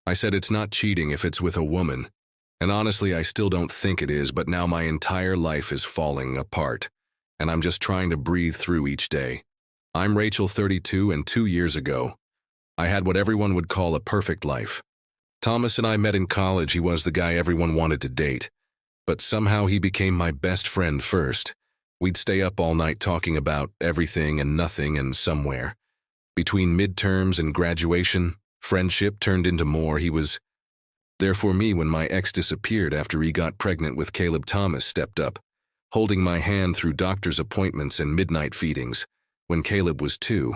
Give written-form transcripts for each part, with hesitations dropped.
I said it's not cheating if it's with a woman. And honestly, I still don't think it is, but now my entire life is falling apart, and I'm just trying to breathe through each day. I'm Rachel, 32, and 2 years ago, I had what everyone would call a perfect life. Thomas and I met in college. He was the guy everyone wanted to date, but somehow he became my best friend first. We'd stay up all night talking about everything and nothing and somewhere. Between midterms and graduation, friendship turned into more. He was there for me when my ex disappeared after he got pregnant with Caleb. Thomas stepped up, holding my hand through doctor's appointments and midnight feedings. When Caleb was 2,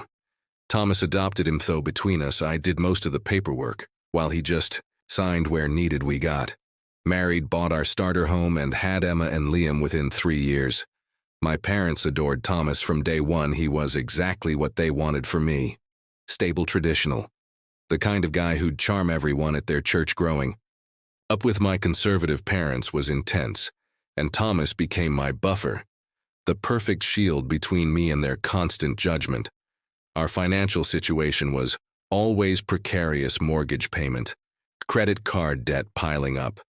Thomas adopted him, though between us I did most of the paperwork, while he just signed where needed. We got married, bought our starter home, and had Emma and Liam within 3 years. My parents adored Thomas from day one. He was exactly what they wanted for me. Stable, traditional. The kind of guy who'd charm everyone at their church. Growing up with my conservative parents was intense, and Thomas became my buffer, the perfect shield between me and their constant judgment. Our financial situation was always precarious: mortgage payment, credit card debt piling up.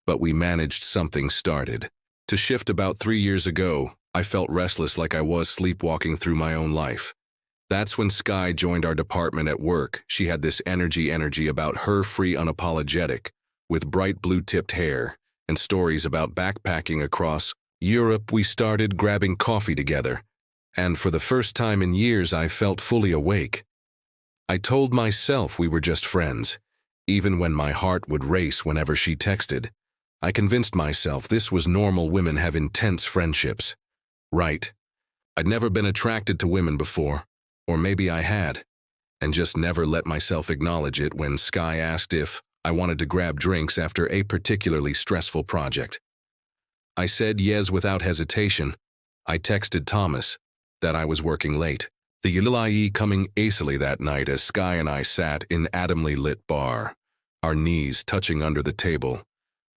But we managed. Something started to shift about 3 years ago. I felt restless, like I was sleepwalking through my own life. That's when Sky joined our department at work. She had this energy about her, free, unapologetic, with bright blue-tipped hair and stories about backpacking across Europe. We started grabbing coffee together, and for the first time in years I felt fully awake. I told myself we were just friends, even when my heart would race whenever she texted. I convinced myself this was normal. Women have intense friendships. Right. I'd never been attracted to women before, or maybe I had, and just never let myself acknowledge it. When Sky asked if I wanted to grab drinks after a particularly stressful project, I said yes without hesitation. I texted Thomas that I was working late. The Eli coming easily that night as Sky and I sat in a dimly lit bar, our knees touching under the table.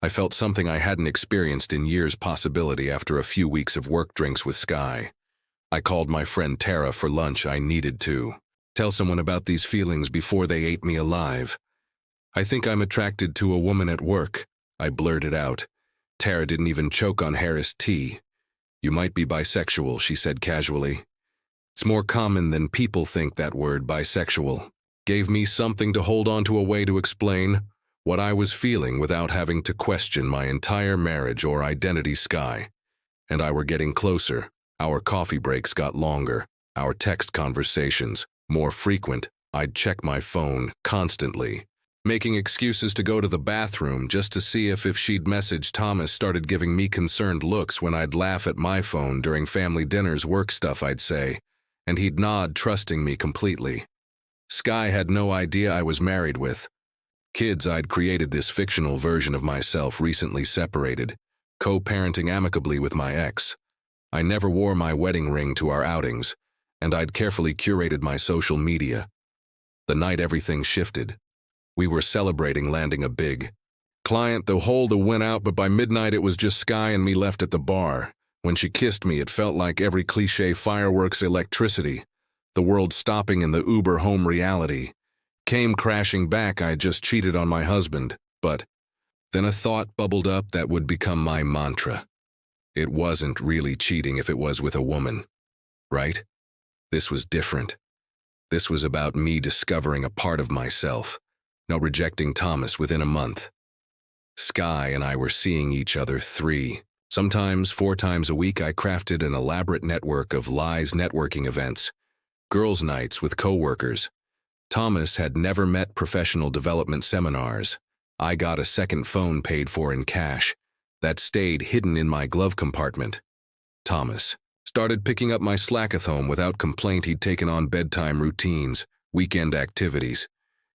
I felt something I hadn't experienced in years: possibility. After a few weeks of work drinks with Sky, I called my friend Tara for lunch. I needed to tell someone about these feelings before they ate me alive. I think I'm attracted to a woman at work, I blurted out. Tara didn't even choke on Harris tea. You might be bisexual, she said casually. It's more common than people think. That word, bisexual, gave me something to hold on to, a way to explain what I was feeling without having to question my entire marriage or identity. Sky and I were getting closer. Our coffee breaks got longer, our text conversations more frequent. I'd check my phone constantly, making excuses to go to the bathroom just to see if she'd messaged. Thomas started giving me concerned looks when I'd laugh at my phone during family dinners. Work stuff, I'd say, and he'd nod, trusting me completely. Sky had no idea I was married with kids. I'd created this fictional version of myself, recently separated, co-parenting amicably with my ex. I never wore my wedding ring to our outings, and I'd carefully curated my social media. The night everything shifted. We were celebrating landing a big client. The holder went out, but by midnight it was just Sky and me left at the bar. When she kissed me, it felt like every cliché: fireworks, electricity, the world stopping, and the Uber home reality came crashing back. I had just cheated on my husband, but then a thought bubbled up that would become my mantra. It wasn't really cheating if it was with a woman, right? This was different. This was about me discovering a part of myself. No, rejecting Thomas within a month. Sky and I were seeing each other 3, sometimes 4 times a week. I crafted an elaborate network of lies, networking events, girls' nights with coworkers. Thomas had never met professional development seminars. I got a second phone paid for in cash that stayed hidden in my glove compartment. Thomas started picking up my slack at home without complaint. He'd taken on bedtime routines, weekend activities,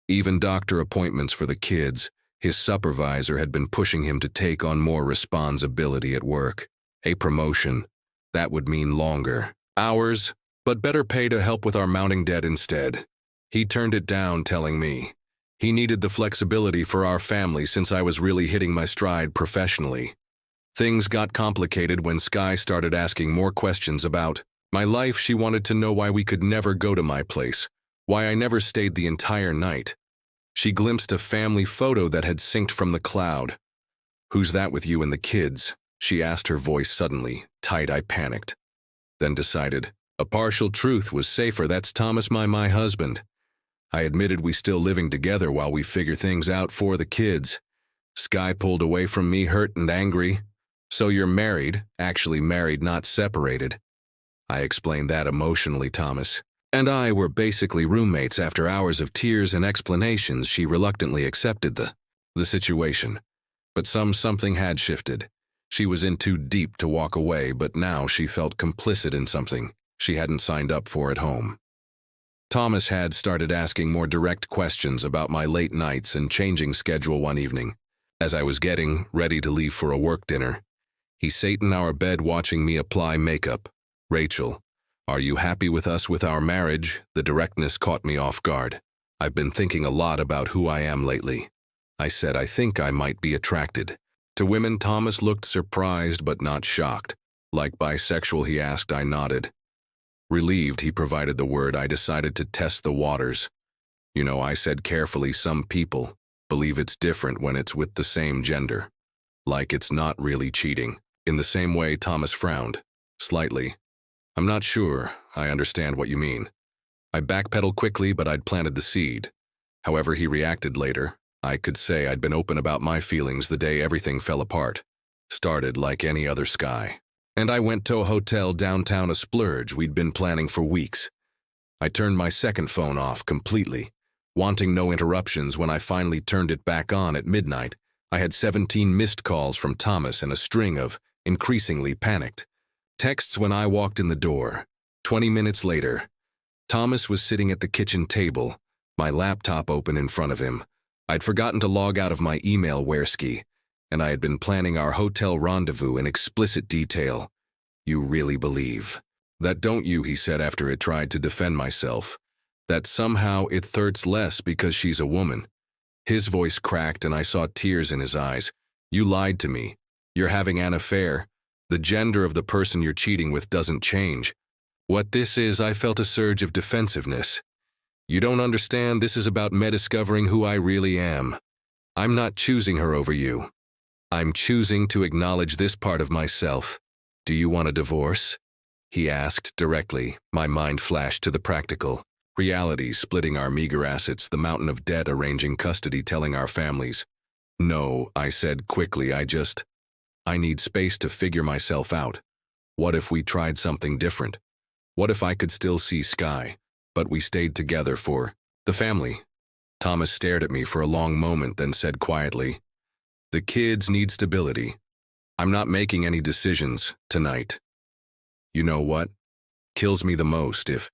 even doctor appointments for the kids. His supervisor had been pushing him to take on more responsibility at work. A promotion. That would mean longer hours, but better pay to help with our mounting debt instead. He turned it down, telling me he needed the flexibility for our family since I was really hitting my stride professionally. Things got complicated when Sky started asking more questions about my life. She wanted to know why we could never go to my place, why I never stayed the entire night. She glimpsed a family photo that had synced from the cloud. "Who's that with you and the kids?" she asked, her voice suddenly tight. I panicked, then decided a partial truth was safer. "That's Thomas, my husband." I admitted, "We still living together while we figure things out for the kids." Sky pulled away from me, hurt and angry. "So you're married, actually married, not separated." I explained that emotionally. Thomas and I were basically roommates. After hours of tears and explanations, she reluctantly accepted the situation. But something had shifted. She was in too deep to walk away, but now she felt complicit in something she hadn't signed up for at home. Thomas had started asking more direct questions about my late nights and changing schedule. One evening, as I was getting ready to leave for a work dinner, he sat in our bed watching me apply makeup. "Rachel, are you happy with us with our marriage?" The directness caught me off guard. "I've been thinking a lot about who I am lately," I said. "I think I might be attracted to women." Thomas looked surprised but not shocked. "Like bisexual?" he asked. I nodded. Relieved he provided the word, I decided to test the waters. "You know," I said carefully, "some people believe it's different when it's with the same gender. Like it's not really cheating." In the same way, Thomas frowned slightly. "I'm not sure I understand what you mean." I backpedaled quickly, but I'd planted the seed. However he reacted later, I could say I'd been open about my feelings the day everything fell apart. Started like any other Sky. And I went to a hotel downtown, a splurge we'd been planning for weeks. I turned my second phone off completely, wanting no interruptions. When I finally turned it back on at midnight, I had 17 missed calls from Thomas and a string of increasingly panicked texts. When I walked in the door, 20 minutes later, Thomas was sitting at the kitchen table, my laptop open in front of him. I'd forgotten to log out of my email Wereski, and I had been planning our hotel rendezvous in explicit detail. "You really believe that, don't you?" he said after it tried to defend myself. "That somehow it hurts less because she's a woman." His voice cracked and I saw tears in his eyes. "You lied to me. You're having an affair. The gender of the person you're cheating with doesn't change." "What this is," I felt a surge of defensiveness. "You don't understand. This is about me discovering who I really am. I'm not choosing her over you. I'm choosing to acknowledge this part of myself." "Do you want a divorce?" he asked directly. My mind flashed to the practical realities, splitting our meager assets, the mountain of debt, arranging custody, telling our families. "No," I said quickly. I need space to figure myself out. What if we tried something different? What if I could still see Sky, but we stayed together for the family?" Thomas stared at me for a long moment, then said quietly, "The kids need stability. I'm not making any decisions tonight." You know what kills me the most? If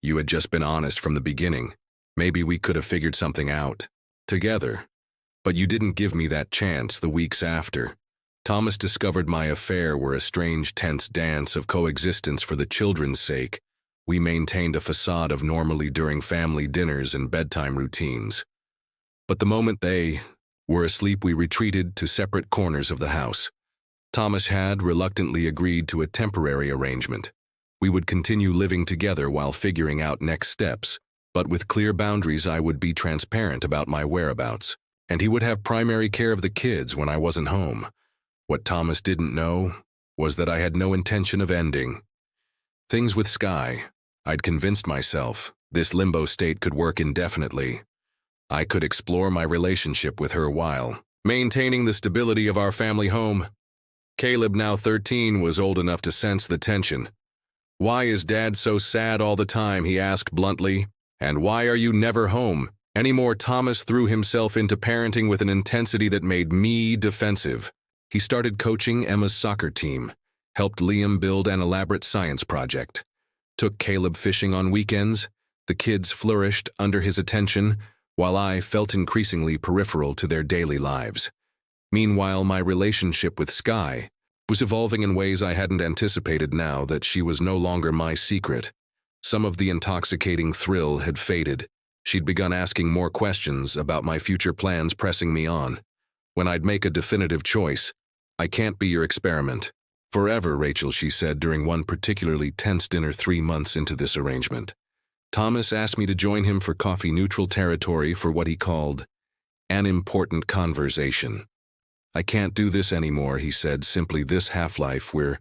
you had just been honest from the beginning, maybe we could have figured something out together. But you didn't give me that chance. The weeks after Thomas discovered my affair were a strange, tense dance of coexistence for the children's sake. We maintained a facade of normalcy during family dinners and bedtime routines. But the moment they were asleep, we retreated to separate corners of the house. Thomas had reluctantly agreed to a temporary arrangement. We would continue living together while figuring out next steps, but with clear boundaries. I would be transparent about my whereabouts, and he would have primary care of the kids when I wasn't home. What Thomas didn't know was that I had no intention of ending things with Sky. I'd convinced myself this limbo state could work indefinitely. I could explore my relationship with her while maintaining the stability of our family home. Caleb, now 13, was old enough to sense the tension. "Why is Dad so sad all the time?" he asked bluntly. "And why are you never home anymore?" Thomas threw himself into parenting with an intensity that made me defensive. He started coaching Emma's soccer team, helped Liam build an elaborate science project, took Caleb fishing on weekends. The kids flourished under his attention, while I felt increasingly peripheral to their daily lives. Meanwhile, my relationship with Sky was evolving in ways I hadn't anticipated. Now that she was no longer my secret, some of the intoxicating thrill had faded. She'd begun asking more questions about my future plans, pressing me on. When I'd make a definitive choice, "I can't be your experiment forever, Rachel," she said during one particularly tense dinner 3 months into this arrangement. Thomas asked me to join him for coffee-neutral territory for what he called an important conversation. I can't do this anymore, he said, simply this half-life we're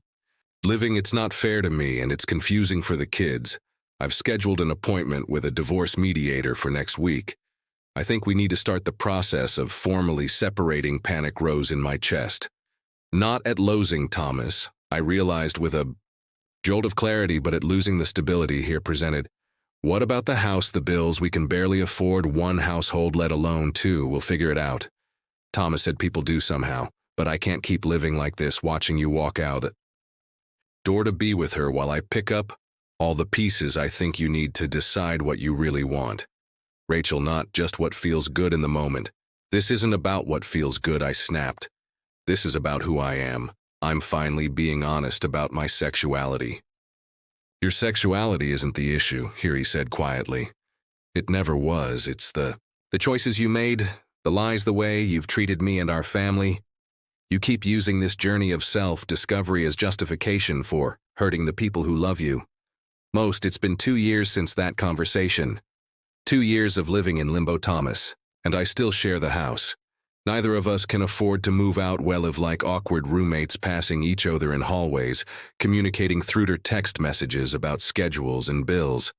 living, it's not fair to me and it's confusing for the kids. I've scheduled an appointment with a divorce mediator for next week. I think we need to start the process of formally separating. Panic rose in my chest. Not at losing Thomas, I realized with a jolt of clarity, but at losing the stability here presented. What about the house, the bills? We can barely afford one household, let alone two. We'll figure it out. Thomas said people do somehow, but I can't keep living like this, watching you walk out the door to be with her while I pick up all the pieces I think you need to decide what you really want. Rachel, not just what feels good in the moment. This isn't about what feels good, I snapped. This is about who I am. I'm finally being honest about my sexuality. Your sexuality isn't the issue, here he said quietly. It never was. It's the choices you made, the lies, the way you've treated me and our family. You keep using this journey of self-discovery as justification for hurting the people who love you. It's been 2 years since that conversation. 2 years of living in limbo, Thomas, and I still share the house. Neither of us can afford to move out. We live like awkward roommates, passing each other in hallways, communicating through text messages about schedules and bills.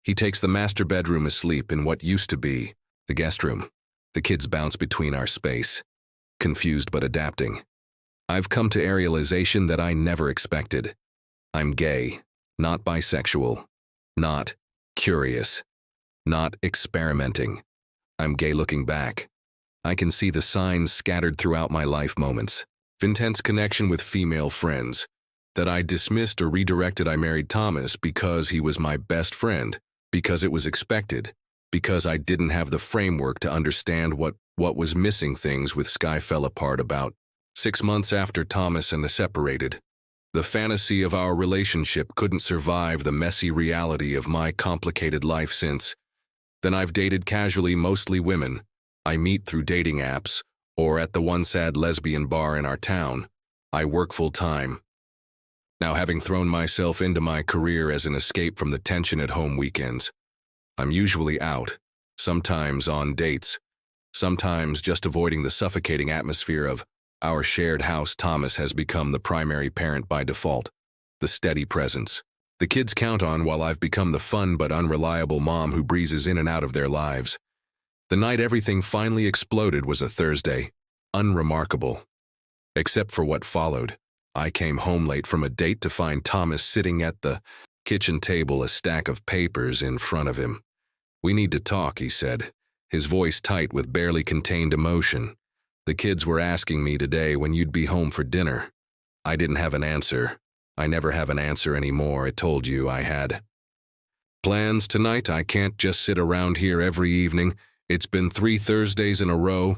He takes the master bedroom asleep in what used to be the guest room. The kids bounce between our space, confused but adapting. I've come to a realization that I never expected. I'm gay, not bisexual, not curious, not experimenting. I'm gay looking back. I can see the signs scattered throughout my life, moments of intense connection with female friends that I dismissed or redirected. I married Thomas because he was my best friend, because it was expected, because I didn't have the framework to understand what was missing. Things with Sky fell apart about 6 months after Thomas and I separated. The fantasy of our relationship couldn't survive the messy reality of my complicated life since. Then I've dated casually, mostly women I meet through dating apps or at the one sad lesbian bar in our town. I work full-time. Now, having thrown myself into my career as an escape from the tension at home weekends, I'm usually out, sometimes on dates, sometimes just avoiding the suffocating atmosphere of our shared house. Thomas has become the primary parent by default, the steady presence the kids count on, while I've become the fun but unreliable mom who breezes in and out of their lives. The night everything finally exploded was a Thursday, unremarkable. Except for what followed. I came home late from a date to find Thomas sitting at the kitchen table, a stack of papers in front of him. We need to talk, he said, his voice tight with barely contained emotion. The kids were asking me today when you'd be home for dinner. I didn't have an answer. I never have an answer anymore. I told you I had plans tonight. I can't just sit around here every evening. It's been 3 Thursdays in a row,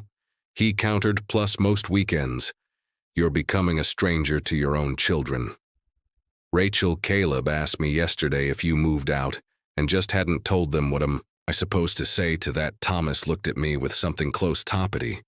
he countered, plus most weekends. You're becoming a stranger to your own children. Rachel, Caleb asked me yesterday if you moved out and just hadn't told them. What am I supposed to say to that? Thomas looked at me with something close toppity.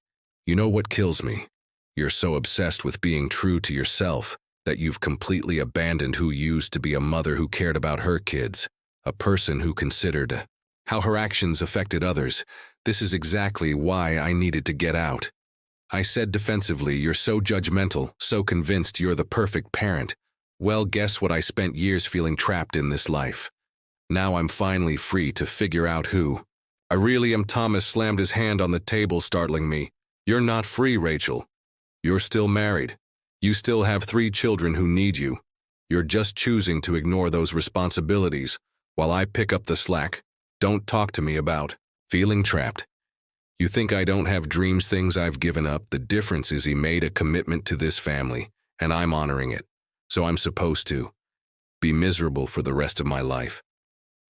You know what kills me? You're so obsessed with being true to yourself that you've completely abandoned who used to be a mother who cared about her kids, a person who considered how her actions affected others. This is exactly why I needed to get out. I said defensively, you're so judgmental, so convinced you're the perfect parent. Well, guess what? I spent years feeling trapped in this life. Now I'm finally free to figure out who I really am. Thomas slammed his hand on the table, startling me. You're not free, Rachel. You're still married. You still have 3 children who need you. You're just choosing to ignore those responsibilities while I pick up the slack. Don't talk to me about feeling trapped. You think I don't have dreams, things I've given up. The difference is he made a commitment to this family, and I'm honoring it. So I'm supposed to be miserable for the rest of my life.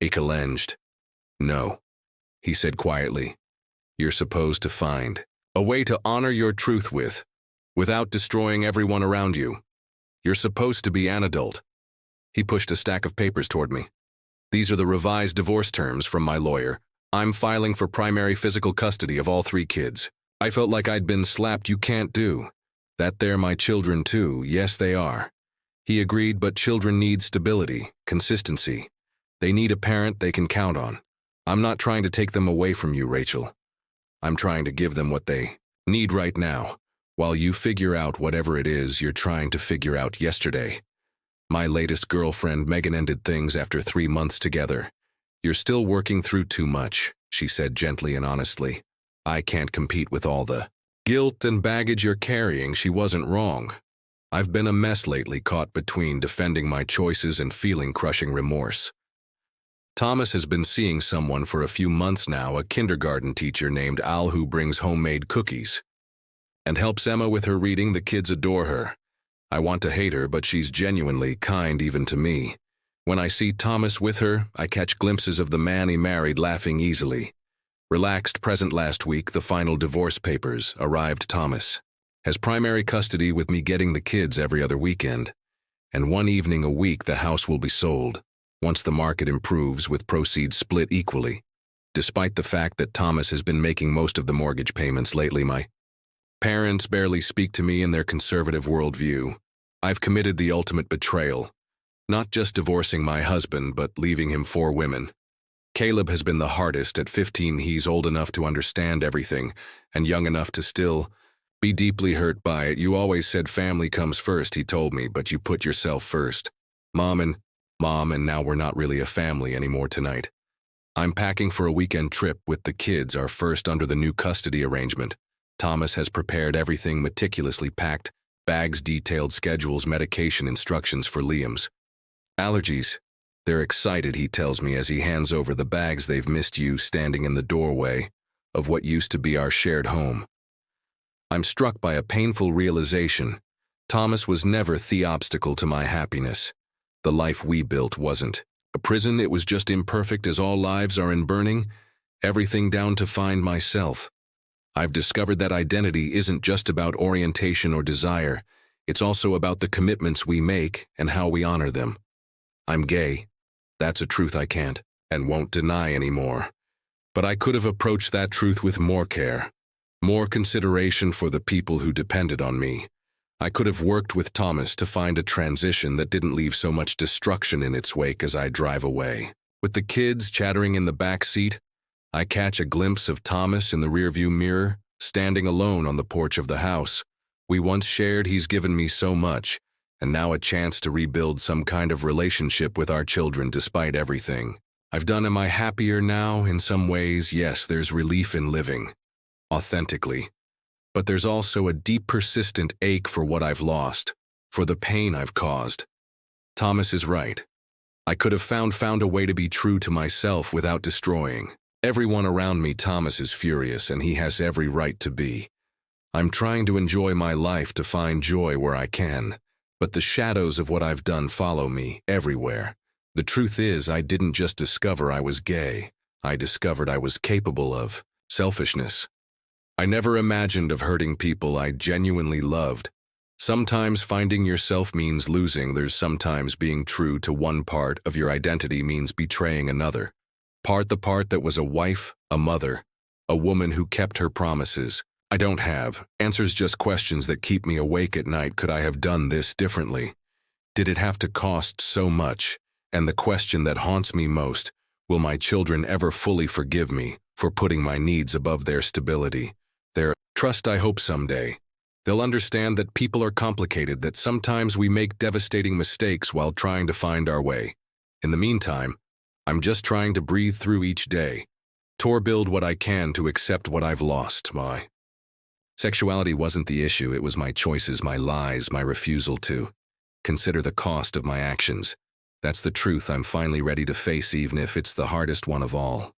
He challenged. No, he said quietly. You're supposed to find a way to honor your truth without destroying everyone around you. You're supposed to be an adult. He pushed a stack of papers toward me. These are the revised divorce terms from my lawyer. I'm filing for primary physical custody of all 3 kids. I felt like I'd been slapped. You can't do that. They're my children too. Yes, they are. He agreed, but children need stability, consistency. They need a parent they can count on. I'm not trying to take them away from you, Rachel. I'm trying to give them what they need right now, while you figure out whatever it is you're trying to figure out yesterday. My latest girlfriend, Megan, ended things after 3 months together. You're still working through too much, she said gently and honestly. I can't compete with all the guilt and baggage you're carrying. She wasn't wrong. I've been a mess lately, caught between defending my choices and feeling crushing remorse. Thomas has been seeing someone for a few months now, a kindergarten teacher named Al who brings homemade cookies and helps Emma with her reading. The kids adore her. I want to hate her, but she's genuinely kind even to me. When I see Thomas with her, I catch glimpses of the man he married laughing easily. Relaxed, present. Last week, the final divorce papers arrived. Thomas has primary custody with me, getting the kids every other weekend. And one evening a week the house will be sold, once the market improves, with proceeds split equally. Despite the fact that Thomas has been making most of the mortgage payments lately, my parents barely speak to me in their conservative worldview. I've committed the ultimate betrayal, not just divorcing my husband, but leaving him 4 women. Caleb has been the hardest. At 15, he's old enough to understand everything, and young enough to still be deeply hurt by it. You always said family comes first, he told me, but you put yourself first. Mom, and now we're not really a family anymore tonight. I'm packing for a weekend trip with the kids, our first under the new custody arrangement. Thomas has prepared everything, meticulously packed, bags, detailed schedules, medication instructions for Liam's allergies. They're excited, he tells me as he hands over the bags. They've missed you standing in the doorway of what used to be our shared home. I'm struck by a painful realization. Thomas was never the obstacle to my happiness. The life we built wasn't a prison. It was just imperfect, as all lives are, in burning everything down to find myself. I've discovered that identity isn't just about orientation or desire. It's also about the commitments we make and how we honor them. I'm gay. That's a truth I can't and won't deny anymore. But I could have approached that truth with more care, more consideration for the people who depended on me. I could have worked with Thomas to find a transition that didn't leave so much destruction in its wake as I drive away. With the kids chattering in the back seat, I catch a glimpse of Thomas in the rearview mirror, standing alone on the porch of the house we once shared. He's given me so much, and now a chance to rebuild some kind of relationship with our children despite everything I've done. Am I happier now? In some ways, yes. There's relief in living authentically. But there's also a deep, persistent ache for what I've lost, for the pain I've caused. Thomas is right. I could have found a way to be true to myself without destroying everyone around me. Thomas is furious, and he has every right to be. I'm trying to enjoy my life, to find joy where I can, but the shadows of what I've done follow me everywhere. The truth is, I didn't just discover I was gay. I discovered I was capable of selfishness. I never imagined of hurting people I genuinely loved. Sometimes finding yourself means losing. There's sometimes being true to one part of your identity means betraying another. The part that was a wife, a mother, a woman who kept her promises. I don't have answers, just questions that keep me awake at night. Could I have done this differently? Did it have to cost so much? And the question that haunts me most, will my children ever fully forgive me for putting my needs above their stability, their trust? I hope someday they'll understand that people are complicated, that sometimes we make devastating mistakes while trying to find our way. In the meantime, I'm just trying to breathe through each day, to build what I can to accept what I've lost. My sexuality wasn't the issue. It was my choices, my lies, my refusal to consider the cost of my actions. That's the truth I'm finally ready to face, even if it's the hardest one of all.